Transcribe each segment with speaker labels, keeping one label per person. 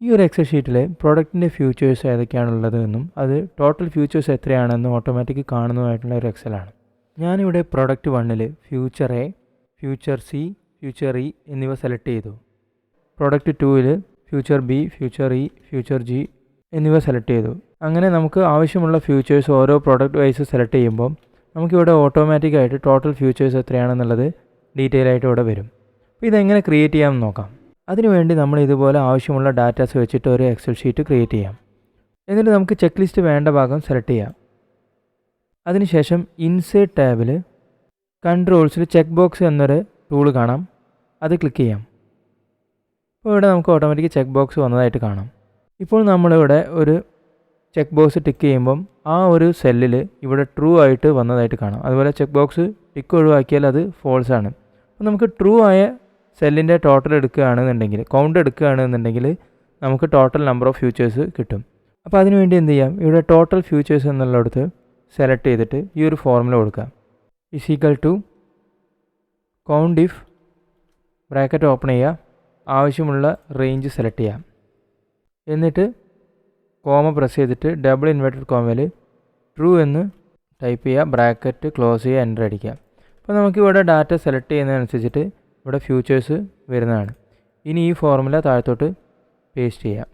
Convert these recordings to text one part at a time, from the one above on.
Speaker 1: ഈ ഒരു എക്സൽ ഷീറ്റിൽ പ്രോഡക്റ്റിൻ്റെ ഫ്യൂച്ചേഴ്സ് ഏതൊക്കെയാണുള്ളത് എന്നും അത് ടോട്ടൽ ഫ്യൂച്ചേഴ്സ് എത്രയാണെന്നും ഓട്ടോമാറ്റിക് കാണുന്നതായിട്ടുള്ള ഒരു എക്സലാണ്. ഞാനിവിടെ പ്രോഡക്റ്റ് 1ൽ feature A, feature C, feature E എന്നിവ സെലക്ട് ചെയ്തു. പ്രോഡക്റ്റ് 2ൽ feature B, feature E, feature G എന്നിവ സെലക്ട് ചെയ്തു. അങ്ങനെ നമുക്ക് ആവശ്യമുള്ള ഫ്യൂച്ചേഴ്സ് ഓരോ പ്രോഡക്റ്റ് വൈസ് സെലക്ട് ചെയ്യുമ്പോൾ നമുക്കിവിടെ ഓട്ടോമാറ്റിക്കായിട്ട് ടോട്ടൽ ഫ്യൂച്ചേഴ്സ് എത്രയാണെന്നുള്ളത് ഡീറ്റെയിൽ ആയിട്ട് ഇവിടെ വരും. അപ്പോൾ ഇതെങ്ങനെ ക്രിയേറ്റ് ചെയ്യാമെന്ന് നോക്കാം. അതിനുവേണ്ടി നമ്മൾ ഇതുപോലെ ആവശ്യമുള്ള ഡാറ്റാസ് വെച്ചിട്ട് ഒരു എക്സൽ ഷീറ്റ് ക്രിയേറ്റ് ചെയ്യാം. എന്നിട്ട് നമുക്ക് ചെക്ക് ലിസ്റ്റ് വേണ്ട ഭാഗം സെലക്ട് ചെയ്യാം. അതിനുശേഷം ഇൻസേർട്ട് ടാബിൽ കൺട്രോൾസിൽ ചെക്ക് ബോക്സ് എന്നൊരു ടൂൾ കാണാം, അത് ക്ലിക്ക് ചെയ്യാം. അപ്പോൾ ഇവിടെ നമുക്ക് ഓട്ടോമാറ്റിക് ചെക്ക് ബോക്സ് വന്നതായിട്ട് കാണാം. ഇപ്പോൾ നമ്മളിവിടെ ഒരു ചെക്ക് ബോക്സ് ടിക്ക് ചെയ്യുമ്പം ആ ഒരു സെല്ലിൽ ഇവിടെ ട്രൂ ആയിട്ട് വന്നതായിട്ട് കാണാം. അതുപോലെ ചെക്ക് ബോക്സ് ടിക്ക് ഒഴിവാക്കിയാൽ അത് ഫോൾസ് ആണ്. അപ്പോൾ നമുക്ക് ട്രൂ ആയ സെല്ലിൻ്റെ ടോട്ടൽ എടുക്കുകയാണെന്നുണ്ടെങ്കിൽ, കൗണ്ട് എടുക്കുകയാണെന്നുണ്ടെങ്കിൽ നമുക്ക് ടോട്ടൽ നമ്പർ ഓഫ് ഫ്യൂച്ചേഴ്സ് കിട്ടും. അപ്പോൾ അതിനുവേണ്ടി എന്ത് ചെയ്യാം, ഇവിടെ ടോട്ടൽ ഫ്യൂച്ചേഴ്സ് എന്നുള്ളിടത്ത് സെലക്ട് ചെയ്തിട്ട് ഈ ഒരു ഫോർമുല കൊടുക്കാം. = കൗണ്ട് ഇഫ് ബ്രാക്കറ്റ് ഓപ്പൺ ചെയ്യുക, ആവശ്യമുള്ള റേഞ്ച് സെലക്ട് ചെയ്യാം. എന്നിട്ട് കോമ പ്രസ് ചെയ്തിട്ട് ഡബിൾ ഇൻവെർട്ടഡ് കോമയിൽ ട്രൂ എന്ന് ടൈപ്പ് ചെയ്യുക, ബ്രാക്കറ്റ് ക്ലോസ് ചെയ്യുക, എൻ്റർ അടിക്കുക. അപ്പോൾ നമുക്കിവിടെ ഡാറ്റ സെലക്ട് ചെയ്യുന്നതനുസരിച്ചിട്ട് ഇവിടെ ഫ്യൂച്ചേഴ്സ് വരുന്നതാണ്. ഇനി ഈ ഫോർമുല താഴത്തോട്ട് പേസ്റ്റ് ചെയ്യാം.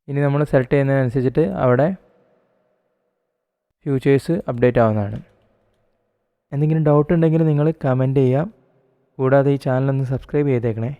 Speaker 1: ഇനി നമ്മൾ സെലക്ട് ചെയ്യുന്നതിനനുസരിച്ചിട്ട് അവിടെ ഫ്യൂച്ചേഴ്സ് അപ്ഡേറ്റ് ആവുന്നതാണ്. എന്തെങ്കിലും ഡൗട്ട് ഉണ്ടെങ്കിൽ നിങ്ങൾ കമൻറ്റ് ചെയ്യാം. കൂടാതെ ഈ ചാനൽ ഒന്ന് സബ്സ്ക്രൈബ് ചെയ്തേക്കണേ.